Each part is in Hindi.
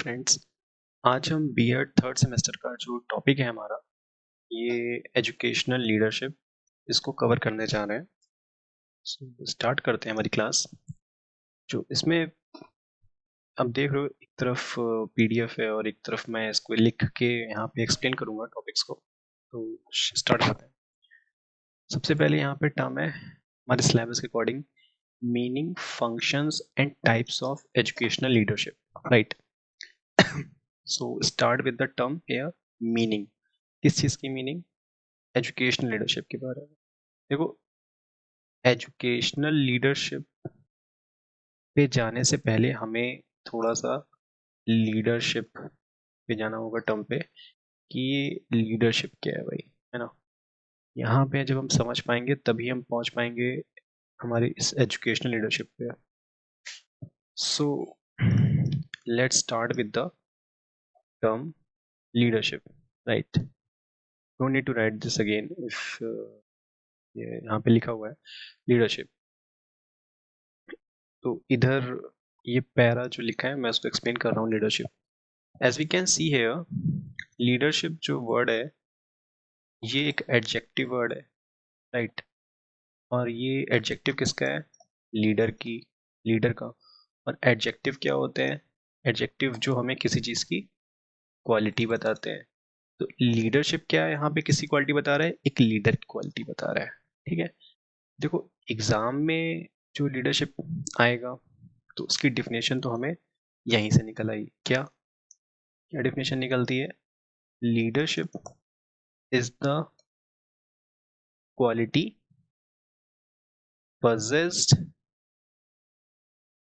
फ्रेंड्स, आज हम बीएड थर्ड सेमेस्टर का जो टॉपिक है हमारा, ये एजुकेशनल लीडरशिप, इसको कवर करने जा रहे हैं। स्टार्ट करते हैं हमारी क्लास। जो इसमें अब देख रहे हो, एक तरफ पीडीएफ है और एक तरफ मैं इसको लिख के यहाँ पे एक्सप्लेन करूँगा टॉपिक्स को। तो स्टार्ट करते हैं। सबसे पहले यहाँ पे टर्म है हमारे सिलेबस के according, meaning, functions and types of educational leadership, right. So start with the term here, meaning. किस चीज़ की मीनिंग? एजुकेशनल लीडरशिप के बारे में। देखो, एजुकेशनल लीडरशिप पे जाने से पहले हमें थोड़ा सा लीडरशिप पे जाना होगा, टर्म पे, कि ये लीडरशिप क्या है भाई, है ना। यहाँ पे जब हम समझ पाएंगे तभी हम पहुँच पाएंगे हमारी इस एजुकेशनल लीडरशिप पे। So let's start with the term leadership, right. Don't need to write this again if ये यहाँ पे लिखा हुआ है लीडरशिप। तो इधर ये पैरा जो लिखा है मैं उसको एक्सप्लेन कर रहा हूँ। Leadership, as we can see here, leadership जो वर्ड है ये एक एडजेक्टिव वर्ड है, राइट। और ये एडजेक्टिव किसका है? लीडर की, लीडर का। और एडजेक्टिव क्या होते हैं? एडजेक्टिव जो हमें किसी चीज़ की क्वालिटी बताते हैं। तो लीडरशिप क्या है? यहाँ पे किसी क्वालिटी बता रहा है, एक लीडर की क्वालिटी बता रहा है, ठीक है। देखो, एग्जाम में जो लीडरशिप आएगा तो उसकी डिफिनेशन तो हमें यहीं से निकल आई। क्या क्या डिफिनेशन निकलती है? Leadership is the quality possessed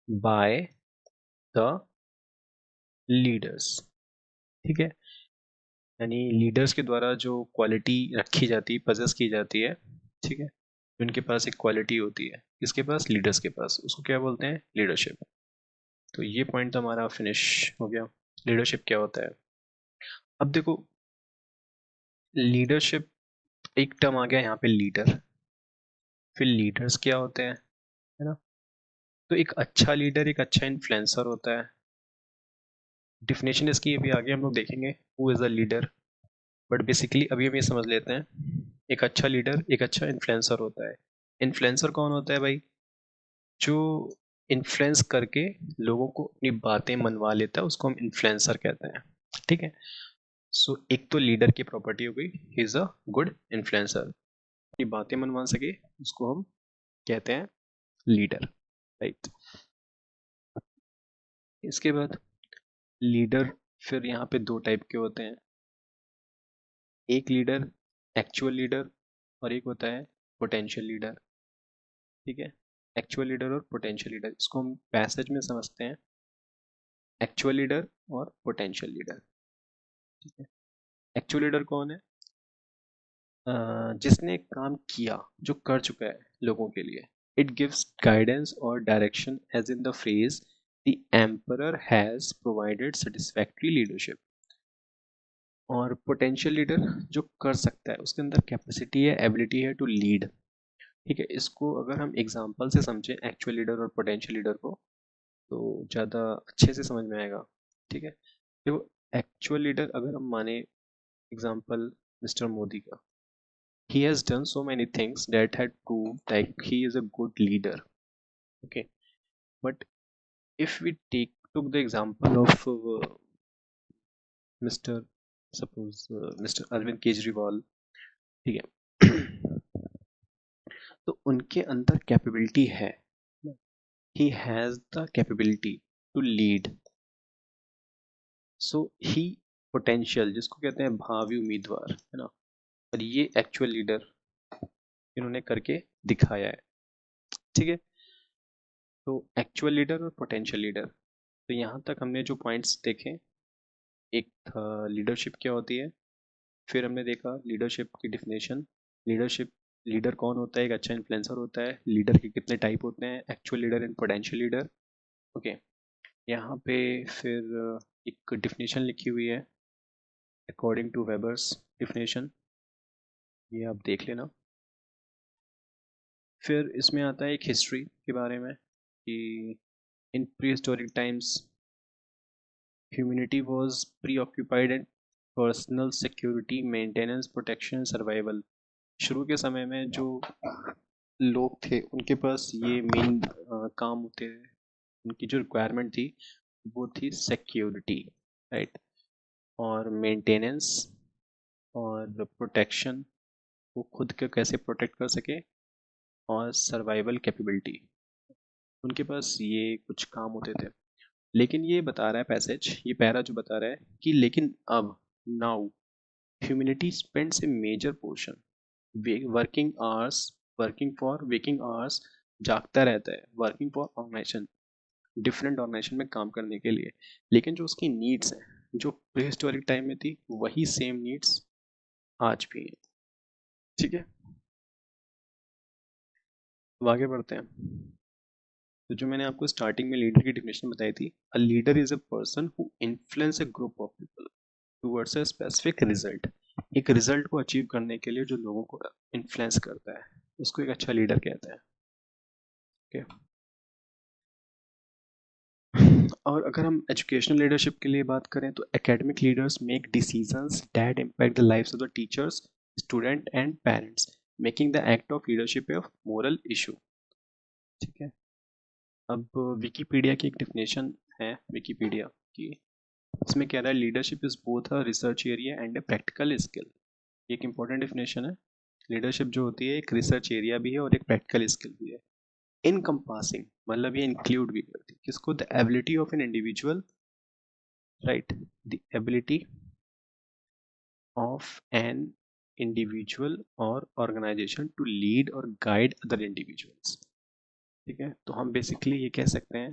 by the leaders, ठीक है। यानी लीडर्स के द्वारा जो क्वालिटी रखी जाती है, पजेस की जाती है, ठीक है। उनके पास एक क्वालिटी होती है, किसके पास? लीडर्स के पास। उसको क्या बोलते हैं? लीडरशिप। तो ये पॉइंट तो हमारा फिनिश हो गया। लीडरशिप क्या होता है? अब देखो, लीडरशिप एक टर्म आ गया यहाँ पे, लीडर। फिर लीडर्स क्या होते हैं, है ना। तो एक अच्छा लीडर एक अच्छा इन्फ्लुएंसर होता है। डिफिनेशन इसकी अभी आगे हम लोग देखेंगे, who is a leader. But basically अभी हम ये समझ लेते हैं, एक अच्छा लीडर एक अच्छा इन्फ्लुएंसर होता है। इन्फ्लुएंसर कौन होता है भाई? जो इन्फ्लुएंस करके लोगों को अपनी बातें मनवा लेता है, उसको हम इन्फ्लुएंसर कहते हैं, ठीक है। सो एक तो लीडर की प्रॉपर्टी हो गई, he is a good influencer. अपनी बातें मनवा सके उसको हम कहते हैं लीडर, राइट। इसके बाद लीडर, फिर यहाँ पे दो टाइप के होते हैं। एक लीडर एक्चुअल लीडर, और एक होता है पोटेंशियल लीडर, ठीक है। एक्चुअल लीडर और पोटेंशियल लीडर, इसको हम पैसेज में समझते हैं, एक्चुअल लीडर और पोटेंशियल लीडर, ठीक है। एक्चुअल लीडर कौन है? जिसने काम किया, जो कर चुका है लोगों के लिए। इट गिव्स गाइडेंस और direction, as in the phrase the emperor has provided satisfactory leadership. और पोटेंशियल लीडर जो कर सकता है, उसके अंदर कैपेसिटी है, एबिलिटी है टू लीड, ठीक है। इसको अगर हम एग्जांपल से समझें एक्चुअल लीडर और पोटेंशियल लीडर को, तो ज़्यादा अच्छे से समझ में आएगा, ठीक है। देखो, एक्चुअल लीडर अगर हम माने, एग्जांपल मिस्टर मोदी का, he has done so many things that had proved like he is a good leader, okay. But if we took the example of mr suppose mr Arvind Kejriwal, ठीक है, तो उनके अंदर कैपेबिलिटी है, he has the capability to lead, so he potential, जिसको कहते हैं भावी उम्मीदवार, है ना। और ये एक्चुअल लीडर इन्होंने करके दिखाया है, ठीक है। तो एक्चुअल लीडर और पोटेंशियल लीडर, तो यहाँ तक हमने जो पॉइंट्स देखे, एक था लीडरशिप क्या होती है, फिर हमने देखा लीडरशिप की डिफिनेशन, लीडरशिप, लीडर कौन होता है, एक अच्छा इन्फ्लुएंसर होता है, लीडर के कितने टाइप होते हैं, actual leader and potential leader, okay. यहाँ पे फिर एक डिफिनेशन लिखी हुई है अकॉर्डिंग टू वेबर्स डिफिनेशन, ये आप देख लेना। फिर इसमें आता है एक हिस्ट्री के बारे में, कि in prehistoric times humanity was preoccupied and personal security maintenance protection survival. शुरू के समय में जो लोग थे उनके पास ये मेन काम होते थे, उनकी जो रिक्वायरमेंट थी वो थी सिक्योरिटी, राइट, और मेंटेनेंस और प्रोटेक्शन, वो खुद को कैसे प्रोटेक्ट कर सके, और सर्वाइवल कैपेबिलिटी, उनके पास ये कुछ काम होते थे। लेकिन ये बता रहा है पैसेज, ये पैरा जो बता रहा है कि लेकिन अब now humanity spends a major portion working hours, working for waking hours, जागता रहता है, working for organization, different organization में काम करने के लिए। लेकिन जो उसकी नीड्स हैं जो प्री हिस्टोरिक टाइम में थी वही सेम नीड्स आज भी हैं। ठीक है, अब आगे बढ़ते हैं। तो जो मैंने आपको स्टार्टिंग में लीडर की डेफिनेशन बताई थी, a leader is a person who influence a group of people towards a specific result. एक रिजल्ट को अचीव करने के लिए जो लोगों को इन्फ्लुएंस करता है उसको एक अच्छा लीडर कहते हैं। ओके, और अगर हम एजुकेशनल लीडरशिप के लिए बात करें तो academic leaders make decisions that impact the lives of the teachers, student and parents, making the act of leadership of moral issue. ठीक है, अब विकीपीडिया की एक डेफिनेशन है विकीपीडिया की, इसमें कह रहा है leadership is both a research area and a practical skill. ये एक इंपॉर्टेंट डेफिनेशन है। लीडरशिप जो होती है एक रिसर्च एरिया भी है और एक प्रैक्टिकल स्किल भी है। इनकम्पासिंग मतलब ये इंक्लूड भी करती है किसको, the ability of an individual, right, the ability of an individual और ऑर्गेनाइजेशन टू लीड और गाइड अदर इंडिविजुअल्स। ठीक है, तो हम बेसिकली ये कह सकते हैं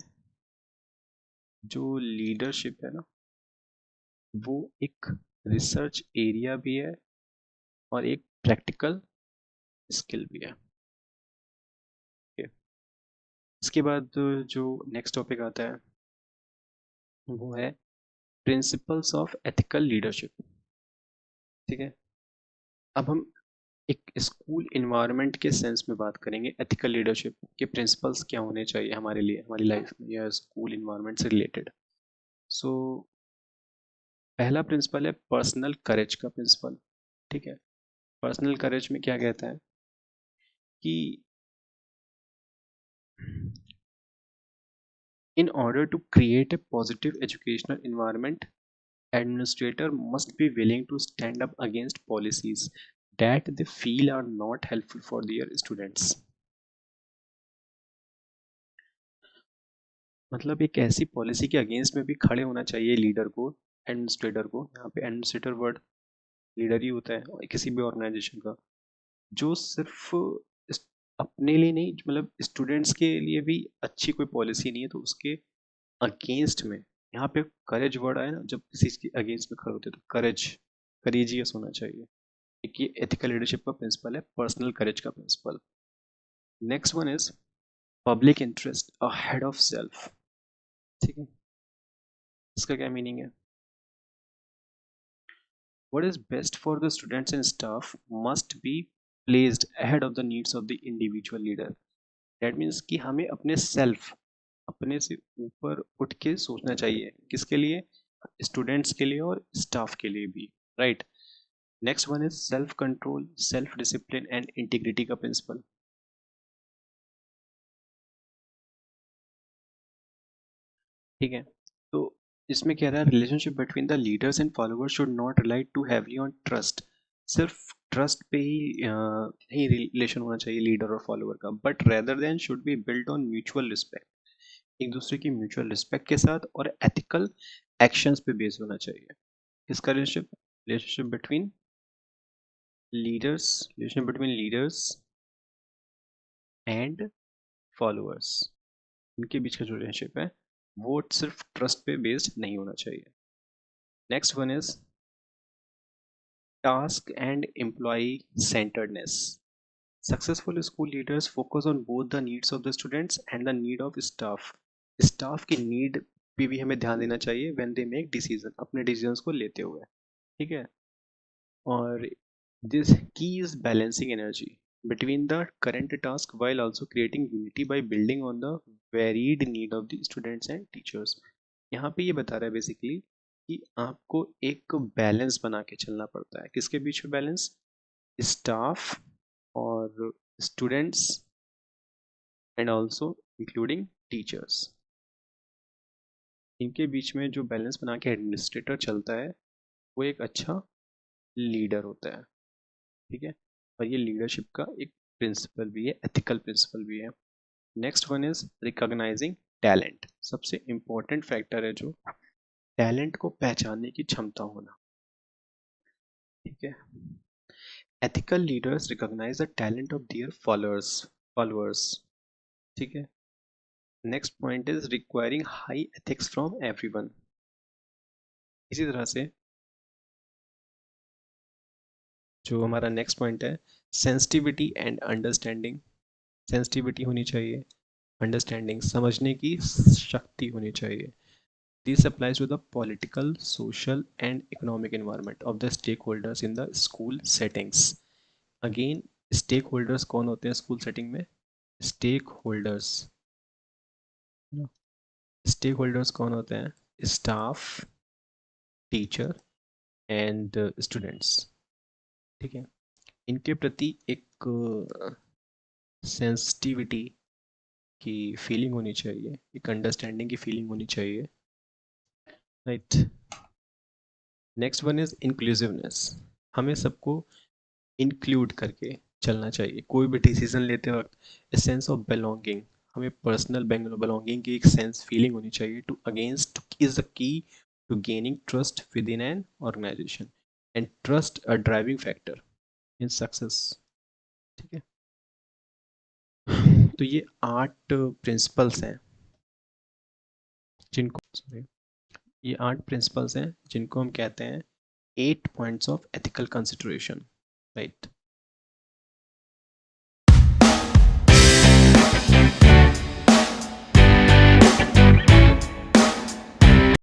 जो लीडरशिप है ना वो एक रिसर्च एरिया भी है और एक प्रैक्टिकल स्किल भी है। Okay? इसके बाद जो नेक्स्ट टॉपिक आता है वो है प्रिंसिपल्स ऑफ एथिकल लीडरशिप। ठीक है, अब हम एक स्कूल इन्वायरमेंट के सेंस में बात करेंगे एथिकल लीडरशिप के प्रिंसिपल्स क्या होने चाहिए हमारे लिए हमारी लाइफ में या स्कूल इन्वायरमेंट से रिलेटेड। सो पहला प्रिंसिपल है पर्सनल करेज का प्रिंसिपल। ठीक है, पर्सनल करेज में क्या कहता है कि in order to create a positive educational environment, administrator must be willing to stand up against policies that they feel are not helpful for their students। मतलब एक ऐसी पॉलिसी के अगेंस्ट में भी खड़े होना चाहिए लीडर को, एडमिनिस्ट्रेटर को। यहाँ पे एडमिनिस्ट्रेटर वर्ड लीडर ही होता है किसी भी ऑर्गेनाइजेशन का, जो सिर्फ अपने लिए नहीं मतलब स्टूडेंट्स के लिए भी अच्छी कोई पॉलिसी नहीं है तो उसके अगेंस्ट में, यहाँ पे करेज वर्ड आया ना, जब किसी चीज के अगेंस्ट में खड़े होते हैं तो करेज, करेजियस होना चाहिए। एक ये एथिकल लीडरशिप का प्रिंसिपल है, पर्सनल करेज का principle. Next one is public interest ahead of self. ठीक है, इसका क्या मीनिंग है, what is best for the students and staff must be placed ahead of the needs of the individual leader। that means कि हमें अपने सेल्फ, अपने से ऊपर उठ के सोचना चाहिए किसके लिए, स्टूडेंट्स के लिए और स्टाफ के लिए भी, right. Next one is self control, self discipline and integrity का प्रिंसिपल। ठीक है, तो इसमें कह रहा है relationship between the leaders and followers should not rely too heavily on trust. सिर्फ ट्रस्ट पे ही नहीं रिलेशन होना चाहिए लीडर और फॉलोअर का, but rather than should be built on mutual respect, एक दूसरे की म्यूचुअल रिस्पेक्ट के साथ और एथिकल एक्शंस पे बेस्ड होना चाहिए। इसका relationship, relationship between leaders, relation between leaders and followers, इनके बीच का जो रिलेशनशिप है वो सिर्फ ट्रस्ट पे बेस्ड नहीं होना चाहिए। Next one is task and employ centredness. Successful school leaders focus on both the needs of the students and the need of staff. Staff की नीड पे भी हमें ध्यान देना चाहिए व्हेन दे मेक डिसीजन, अपने डिसीजंस को लेते हुए। ठीक है, और this key is balancing energy between the current task while also creating unity by building on the varied need of the students and teachers। यहाँ पे ये बता रहा है बेसिकली कि आपको एक बैलेंस बना के चलना पड़ता है। किसके बीच में बैलेंस? स्टाफ और students and also including teachers. इनके बीच में जो बैलेंस बना के एडमिनिस्ट्रेटर चलता है वो एक अच्छा लीडर होता है। ठीक है, और ये लीडरशिप का एक प्रिंसिपल भी है, एथिकल प्रिंसिपल भी है। Next one is recognising talent. सबसे इंपॉर्टेंट फैक्टर है जो टैलेंट को पहचानने की क्षमता होना। ठीक है, ethical leaders recognise the talent of their followers. ठीक है, next point is requiring high ethics from everyone. इसी तरह से जो हमारा नेक्स्ट पॉइंट है, सेंसिटिविटी एंड अंडरस्टैंडिंग। सेंसिटिविटी होनी चाहिए, अंडरस्टैंडिंग समझने की शक्ति होनी चाहिए। This applies to the political, social and economic environment of the stakeholders in the school settings. Again, stakeholders कौन होते हैं स्कूल सेटिंग में? स्टेक होल्डर्स, स्टेक होल्डर्स कौन होते हैं? Staff, teacher and students. ठीक है, इनके प्रति एक सेंसिटिविटी की फीलिंग होनी चाहिए, एक अंडरस्टैंडिंग की फीलिंग होनी चाहिए। Right, next one is inclusiveness. हमें सबको इंक्लूड करके चलना चाहिए कोई भी डिसीजन लेते वक्त। ए सेंस ऑफ बिलोंगिंग, हमें पर्सनल बिलोंगिंग की एक सेंस फीलिंग होनी चाहिए। To against is the key to gaining trust within an organization, and trust a driving factor in success. ठीक है, तो ये 8 प्रिंसिपल्स हैं जिनको, sorry, ये 8 प्रिंसिपल्स हैं जिनको हम कहते हैं 8 points of ethical consideration. Right,